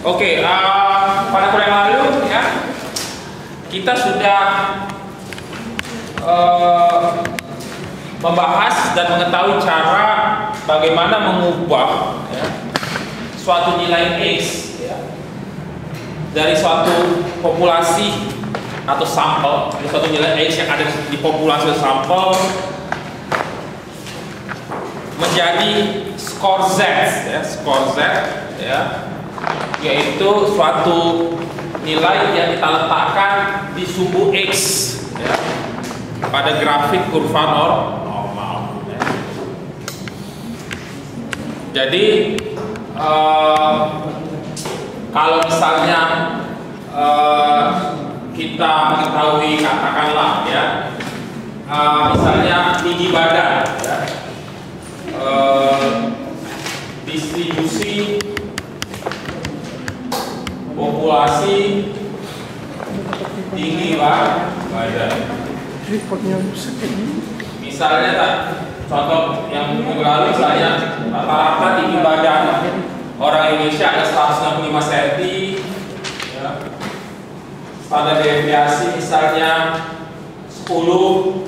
Oke, pada kuliah yang lalu ya kita sudah membahas dan mengetahui cara bagaimana mengubah ya, suatu nilai X ya, dari suatu populasi atau sampel, dari suatu nilai X yang ada di populasi sampel menjadi skor Z ya, skor Z ya, yaitu suatu nilai yang kita letakkan di sumbu X ya, pada grafik kurva normal ya. Jadi kalau misalnya kita mengetahui, katakanlah ya, misalnya tinggi badan ya, distribusi populasi tinggi badan. Misalnya tak, contoh yang minggu lalu misalnya rata-rata tinggi badan orang Indonesia ada 165 cm ya. Standar deviasi misalnya 10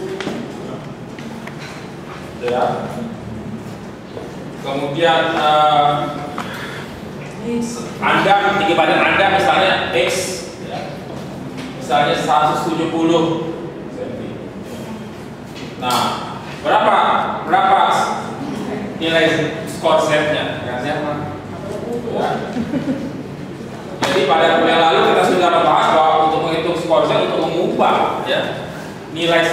ya. Kemudian Anda, tinggi badan Anda misalnya X ya, misalnya 170 cm. Nah, berapa nilai skor Z-nya? Ya. Jadi pada kuliah lalu kita sudah membahas bahwa untuk menghitung skor Z, untuk mengubah ya, nilai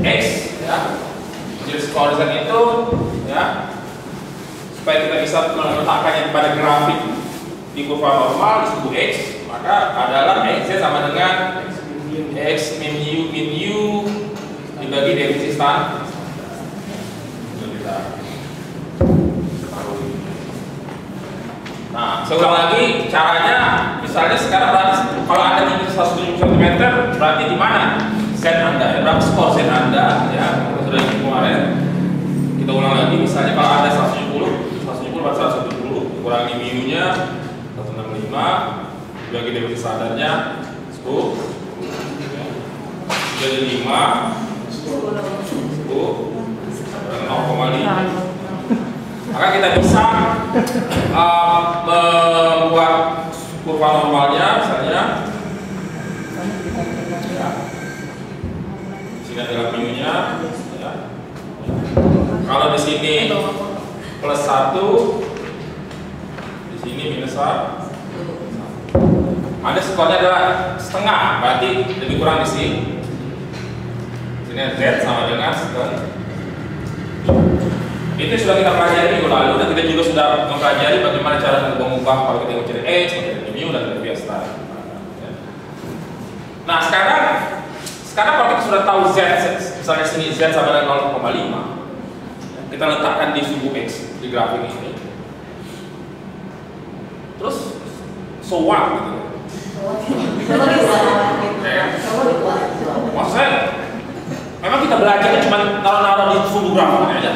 X ya, jadi skor Z itu ya, supaya kita bisa meletakkannya pada grafik di kurva normal di sumbu X, maka adalah X sama dengan X min U dibagi definisi standar. Nah, seulang lagi caranya, misalnya sekarang berarti kalau Anda tinggi 170 cm, berarti di mana Z Anda, ya, berapa skor Z Anda ya, sudah ini kemarin. Kita ulang lagi, misalnya kalau ada 170 berarti 170 kurangi mu-nya 165 dibagi definisi standarnya 10 jadi 5 0,5. Maka kita bisa membuat kurva normalnya misalnya ya. Sini adalah mu-nya ya. Kalau di sini plus 1, di sini minus 1. Ada skornya adalah setengah, berarti lebih kurang di sini. Sini Z sama dengan setengah. Itu sudah kita pelajari minggu lalu, dan kita juga sudah mempelajari bagaimana cara mengubah kalau kita mencari X, mencari mu, dan lebih start. Nah sekarang kalau kita sudah tahu Z, misalnya sini Z sama dengan 0,5. Kita letakkan di sumbu X di grafik ini. Terus so what gitu. Maksudnya memang kita belajarnya cuma naruh-naruh di sumbu grafik aja.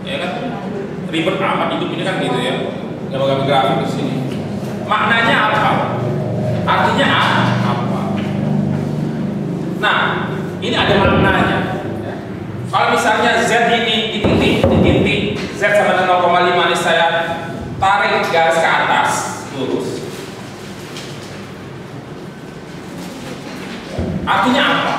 Ya kan? Ribet amat hidup ini kan gitu ya. Gambar-gambar grafik di sini. Maknanya apa? Artinya apa? Nah, ini ada maknanya. Kalau misalnya Z ini di titik Z sama dengan 0,5 ini saya tarik garis ke atas lurus. Artinya apa?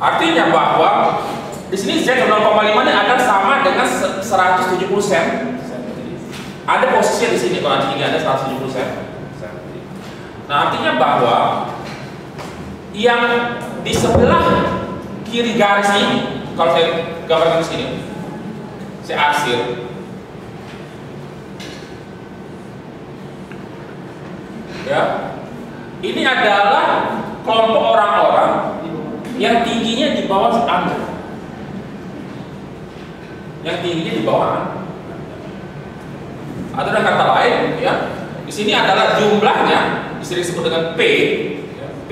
Artinya bahwa di sini Z 0,5 ini akan sama dengan 170 cm. Ada posisi di sini kalau tinggi ada 170 cm. Nah, artinya bahwa yang di sebelah kiri garis ini, kalau saya gambarkan di sini, saya arsir. Ya, ini adalah kelompok orang-orang yang tingginya di bawah Anda, yang tingginya di bawah Anda. Atau dengan kata lain, ya, di sini adalah jumlahnya, disebut dengan P, ya, P,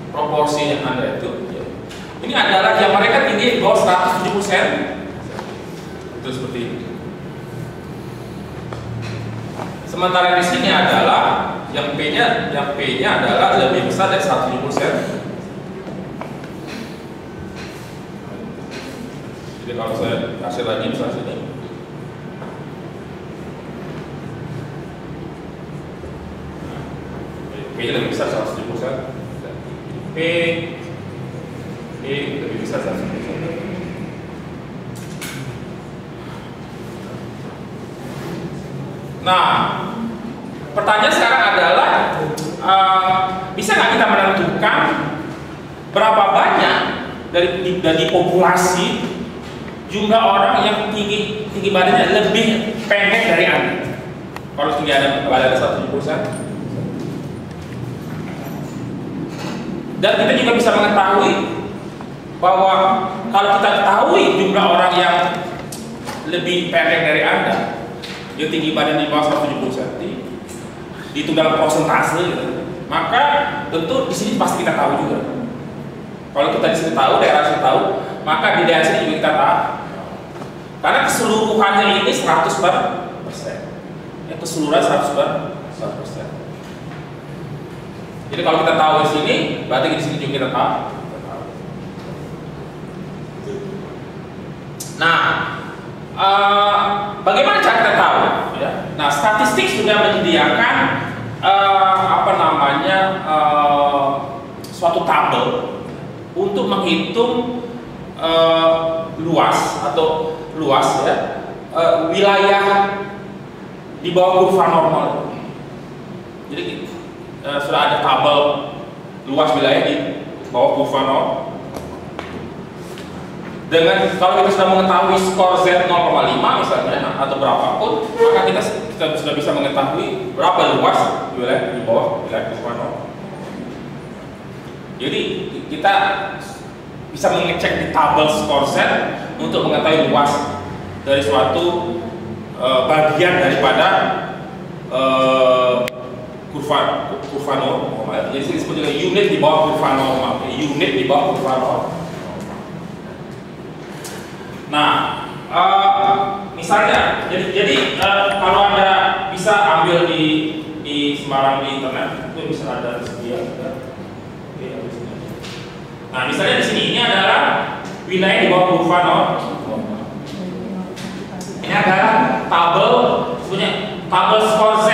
proporsinya Anda itu. Ini adalah yang mereka tinggi di bawah 170 cm. Itu seperti ini. Sementara di sini adalah yang P-nya adalah lebih besar dari 170%. Jadi kalau saya kasih lagi misalnya sini, P-nya lebih besar 170%. P lebih besar 170%. Nah, pertanyaan sekarang adalah bisa nggak kita menentukan berapa banyak dari populasi jumlah orang yang tinggi badannya lebih pendek dari Anda? Kalau tinggi badan 170%. Dan kita juga bisa mengetahui bahwa kalau kita ketahui jumlah orang yang lebih pendek dari Anda, yang tinggi badan di bawah 170 cm, dihitung dalam persentase, gitu, maka tentu di sini pasti kita tahu juga. Kalau kita di sini tahu, daerah sini tahu, maka di daerah sini juga kita tahu. Karena keseluruhannya ini 100%. Ya, keseluruhan 100%. Jadi kalau kita tahu di sini, berarti di sini juga kita tahu. Nah, bagaimana cara kita tahu? Ya? Nah, statistik sudah menyediakan suatu tabel untuk menghitung luas ya, wilayah di bawah kurva normal. Jadi sudah ada tabel luas wilayah di bawah kurva normal. Dengan kalau kita sudah mengetahui skor Z 0,5 misalnya atau berapapun, maka kita sudah bisa mengetahui berapa luas wilayah di bawah wilayah kurva normal. Jadi kita bisa mengecek di tabel skor Z untuk mengetahui luas dari suatu bagian daripada kurva normal. Jadi disebut juga unit di bawah kurva normal. Unit di bawah kurva normal. Nah, misalnya, jadi kalau Anda bisa ambil di Semarang di internet, itu bisa ada tersedia. Nah, misalnya di sini ini adalah wilayah di bawah kurva normal. Ini adalah tabel, sebenarnya tabel skor Z,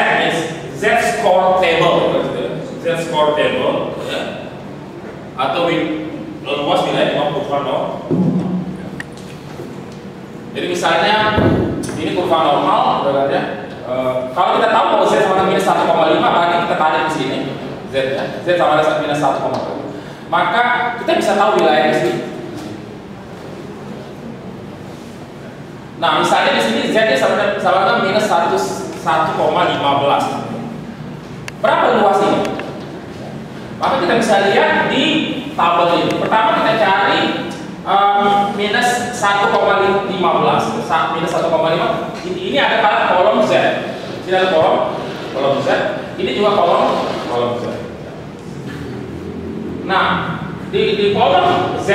Z score table, ya. Atau luas wilayah di bawah kurva normal. Jadi misalnya ini kurva normal, ya. Kalau kita tahu bahwa Z sama minus 1,5, berarti kita tarik di sini Z ya. Z sama minus 1,5. Maka kita bisa tahu wilayah di sini. Nah, misalnya di sini Z-nya sama minus 1,15. Berapa luas ini? Maka kita bisa lihat di tabel ini. Pertama kita cari minus 1,15. Minus 1,5. Ini ada pada kolom Z. Ini ada kolom Z. Ini juga kolom Z. Nah, di kolom Z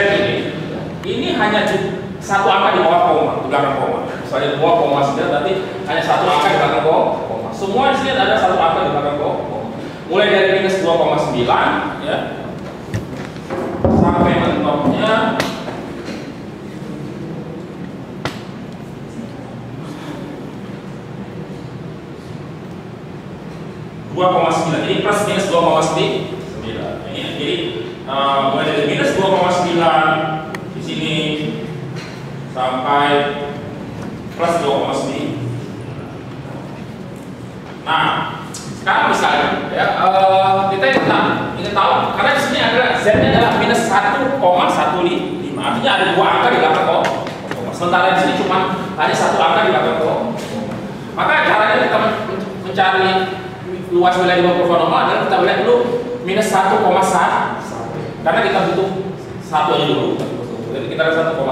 ini hanya satu angka di bawah koma, di belakang koma. Misalnya di bawah koma saja, berarti hanya satu angka di belakang koma. Semua di sini ada satu angka di belakang koma. Mulai dari minus 2,9 ya, sampai mentoknya 2,9. Jadi plus minus 2,9. Jadi mulai dari minus 2,9 di sini sampai plus 2,9. Nah, sekarang misalnya ya, kita ingin tahu karena di sini adalah Z-nya adalah minus 1,15. Artinya ada dua angka di belakang koma. Sementara di sini cuma hanya satu angka di belakang koma. Maka caranya kita mencari luas wilayah di bawah kurva normal adalah kita lihat dulu minus 1,1 karena kita butuh satu aja dulu. Jadi kita ada 1,1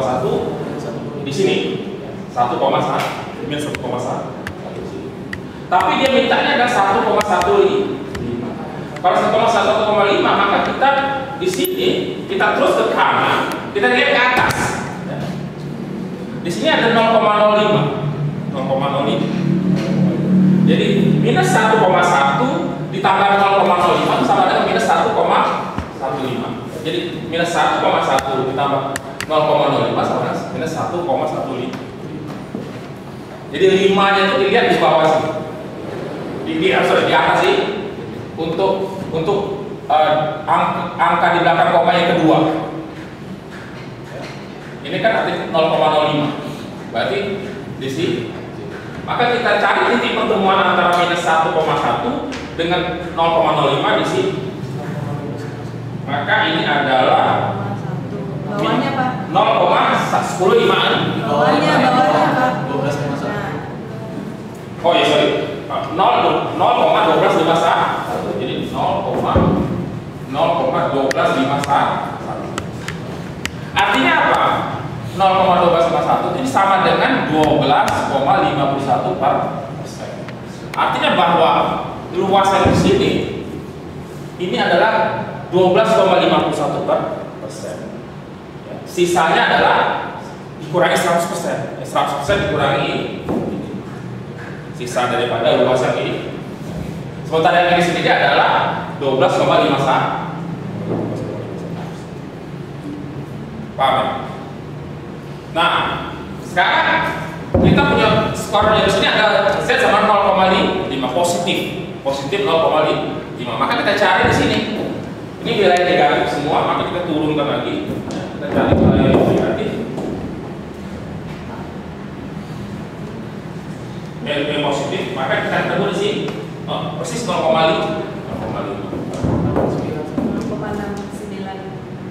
di sini 1,1 minus 1,1. Tapi dia mintanya adalah 1,15. Kalau 1,1,5 maka kita di sini kita terus ke kanan, kita lihat ke atas. Di sini ada 0,05. Jadi minus 1,1 ditambah 0,05 sama dengan minus 1,15. Jadi minus 1,1 ditambah 0,05 sama dengan minus 1,15. Jadi 5-nya itu dilihat di bawah sih. Di atas sih untuk angka di belakang koma yang kedua. Ini kan arti 0,05. Berarti di sini. Maka kita cari titik pertemuan antara minus 1,1 dengan 0,05 di sini. Maka ini adalah bawahnya Pak. 0,105. Bawahnya Pak. 12,51. Oh ya sorry. 0,1251. Jadi 0,1251. Artinya apa? 0,1251 ini sama dengan 12,51%. Artinya bahwa luasan di sini ini adalah 12,51%. Sisanya adalah dikurangi 100%. 100% dikurangi sisa daripada luasan ini. Sementara yang ini sendiri adalah 12,51. Paham ya? Nah, sekarang kita punya skor di sini ada Z sama 0,5 positif 0,5. Maka kita cari di sini. Ini wilayah negatif semua, maka kita turunkan lagi. Kita cari wilayah negatif. Yang positif, maka kita ketemu di sini. Oh, persis 0,5. 0,5.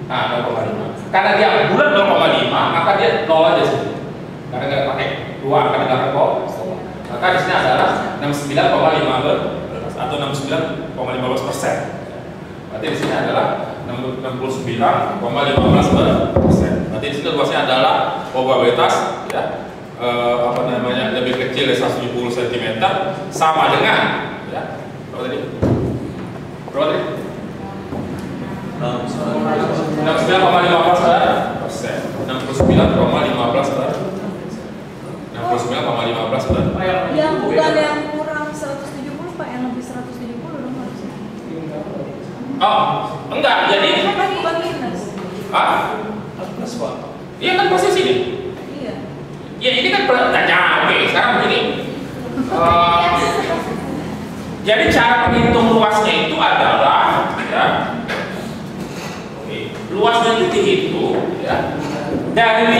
Nah, 0,5. Karena dia bulat 0,5, maka dia 0 aja sih. Karena nggak pakai 2 angka di belakang kok. Maka di sini adalah 69,5 atau 69,15%. Berarti di sini adalah 69,15%. Berarti di sini luasnya adalah probabilitas ya lebih kecil dari 170 cm sama dengan ya berapa tadi? 69,15%. 69,15%. Yang bukan yang kurang 170 Pak, yang lebih 170 dong harusnya. Oh, enggak. Jadi kan bukan minus. Plus Pak. Iya kan posisi ini. Iya. Ya ini kan oke, sekarang begini. Jadi cara menghitung luasnya itu adalah ya, luasnya itu dihitung ya, dari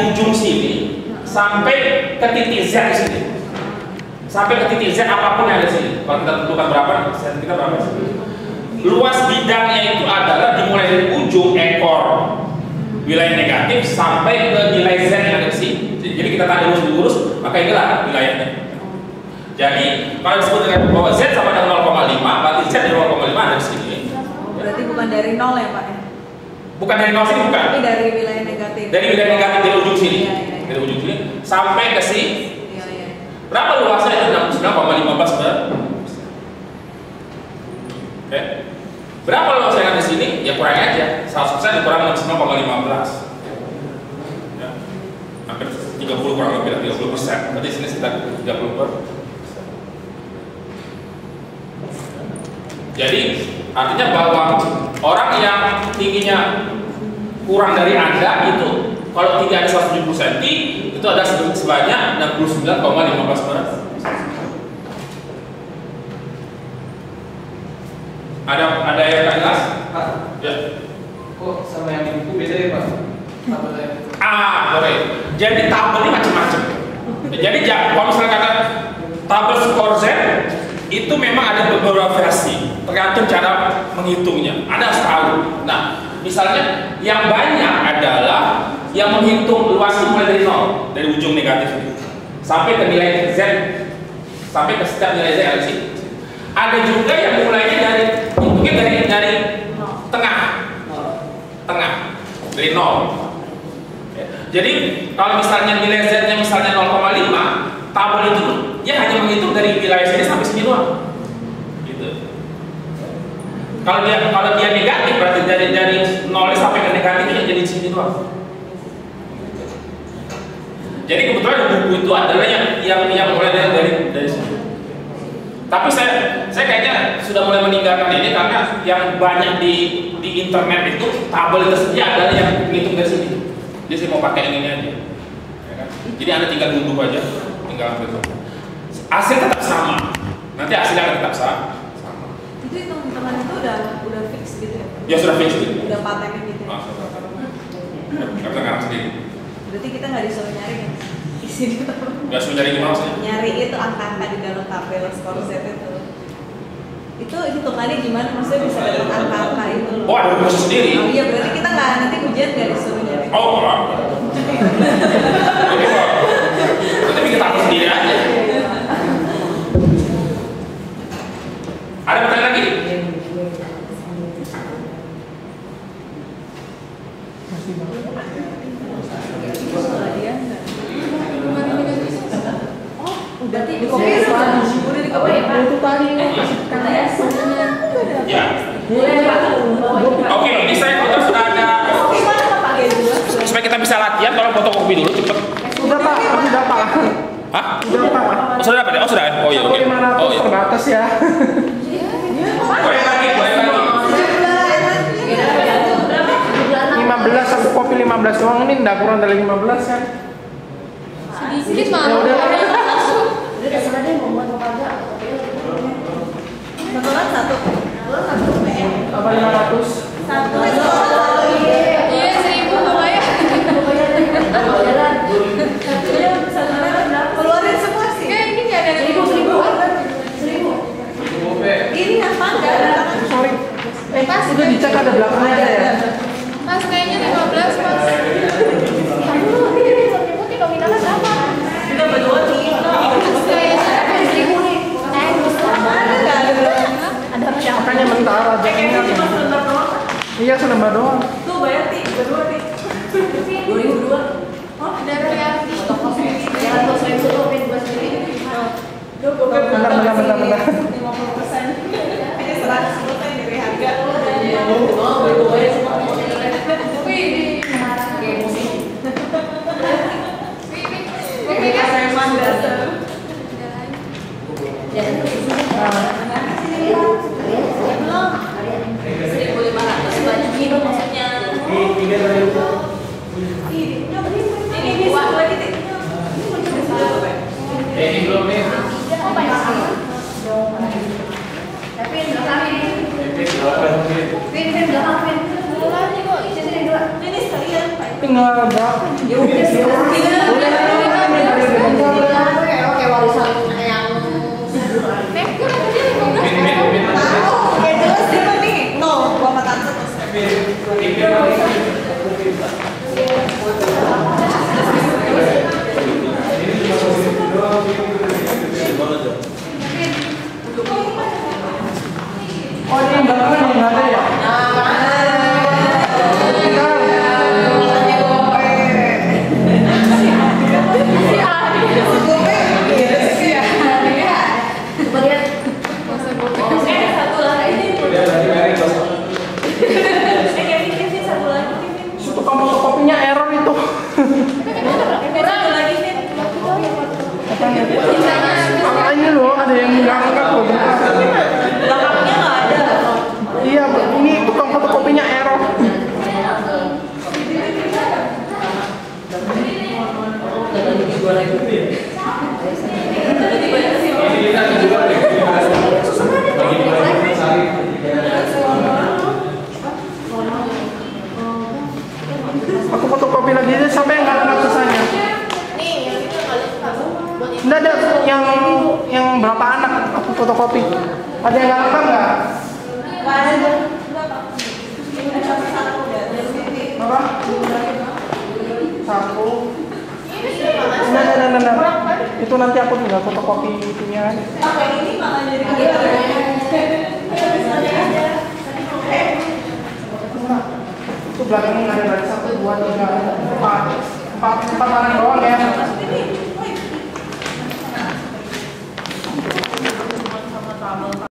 ujung sini sampai ke titik Z di sini. Sampai ke titik Z apapun yang ada di sini. Kalau kita tentukan berapa, Z kita berapa sih? Luas bidangnya itu adalah dimulai dari ujung ekor wilayah negatif sampai ke nilai Z yang ada di sini. Jadi kita tanda lurus, maka inilah wilayahnya. Jadi kalau disebut dengan bahwa Z sama dengan 0,5, berarti Z dari 0,5 ada di sini. Berarti bukan dari 0 ya Pak ya? Bukan dari 0 sini, bukan. Tapi dari wilayah negatif. Dari wilayah negatif dari ujung sini. Iya. Dari ujung sini sampai ke sini. Iya. Berapa luasnya itu? 69,15%. Oke. Berapa luasnya yang ada di sini? Ya kurangi aja. 100% dikurangi 69,15. Ya. Hampir 30 kurang lebih 30%. Berarti sini sekitar 30%. Jadi artinya bahwa orang yang tingginya kurang dari Anda itu kalau tinggi ada 170 cm itu ada sebanyak 69,15%. Ada yang tak jelas? Pak, Ya. kok sama yang di buku beda ya Pak? Oke. Jadi tabel ini macam-macam. Jadi kalau misalnya kata tabel skor Z itu memang ada beberapa versi, tergantung cara menghitungnya. Ada sekali. Nah, misalnya yang banyak adalah yang menghitung luas mulai dari 0, dari ujung negatif ini sampai ke nilai Z, sampai ke setiap nilai Z yang ada di sini. Ada juga yang mulainya dari mungkin dari tengah, dari 0. Jadi kalau misalnya nilai Z-nya misalnya 0,5, tabel itu dia hanya menghitung dari wilayah sini sampai sini doang. Gitu. Kalau dia negatif berarti dari 0 sampai ke negatifnya jadi sini doang. Jadi kebetulan buku itu adalah yang mulai dari sini. Tapi saya kayaknya sudah mulai meninggalkan ini karena yang banyak di internet itu tabel tersedia adalah yang ngitung dari sini. Jadi saya mau pakai yang ini aja. Ya kan? Jadi Anda tinggal unduh aja, tinggal ambil. Hasil tetap sama. Nanti hasilnya akan tetap sama. Itu hitungan itu udah fix gitu ya? Ya sudah fix gitu. Udah patennya gitu. Ah, nggak bisa ngarang sendiri. Berarti kita nggak disuruh nyari kan? Di sini Nggak suruh nyari gimana sih? nyari itu angka-angka di dalam tabel skor set itu. Itu hitungannya gimana? Maksudnya bisa dapat angka-angka itu loh. Oh, ada rumus sendiri. Oh iya, berarti kita nggak nanti ujian nggak disuruh nyari. Oh, enggak. Nanti bikin tabel sendiri aja. Ada pertanyaan lagi? Udah di kopi udah di kopi Itu tadi katanya sebenarnya. Ya. Boleh Pak. Oke, ini saya sudah ada. Supaya kita bisa latihan, tolong fotokopi dulu cepet. Udah Pak, udah Pak. Hah? Udah Pak. Oh, sudah dapat ya? Oh, sudah. Oh iya, oke. 500 Oh iya. terbatas ya. Boleh lagi, boleh lagi. 15 aku kopi 15 doang, ini enggak kurang dari 15 kan. Sedikit Ya malu. udah. Udah sebenarnya membuat pekerja. satu kan satu Apa 500? satu Iya 1000 lumayan. Jalan. keluarin semua sih. Kayak ini nggak ada 1000. Ini apa enggak? Sorry. Pas Itu dicek ada belakangnya ada ya. Mas kayaknya 15 Mas. Aduh, ini putih nominalnya berapa? Kita berdua nih. Kayaknya 1000 nih. Ada nggak ada berapa? Ada berapa? Makanya mentar aja. Kayaknya cuma sebentar doang. Iya, selembar doang. Tuh bayar nih berdua nih. 2002. Oh, dari Rianti. Jangan tuh saya suruh pin buat sendiri. Bentar. 50%. Hanya 100% dari harga. Wih, kayak musik. Wih, Preman dasar. Belum. 1.500 baju minum maksudnya. Ini satu lagi deh. Ini belum nih. oh banyak banget. Tapi belakang ini. Pin belakang pin. Belakang nih kok, sini dua. Ini sekalian Pak. Tinggal berapa? Ya udah sih. Oke, warisan yang kurang aja 15. Ya jelas dia nih. No, gua makan terus. Oh, ini yang belakang yang nggak ada ya? Tukang fotokopinya error itu. Makanya loh, ada yang nggak angkat loh. Belakangnya nggak ada. Iya, ini tukang fotokopinya error. Aku fotokopi lagi aja sampai nggak lengkap sisanya. Nggak ada yang berapa anak aku fotokopi. Ada yang nggak lengkap nggak? Apa? Satu. Nah. Itu nanti aku tinggal fotokopi itunya. Pakai ini malah jadi Itu belakangnya ada 1, 2, 3, 4 orang doang ya.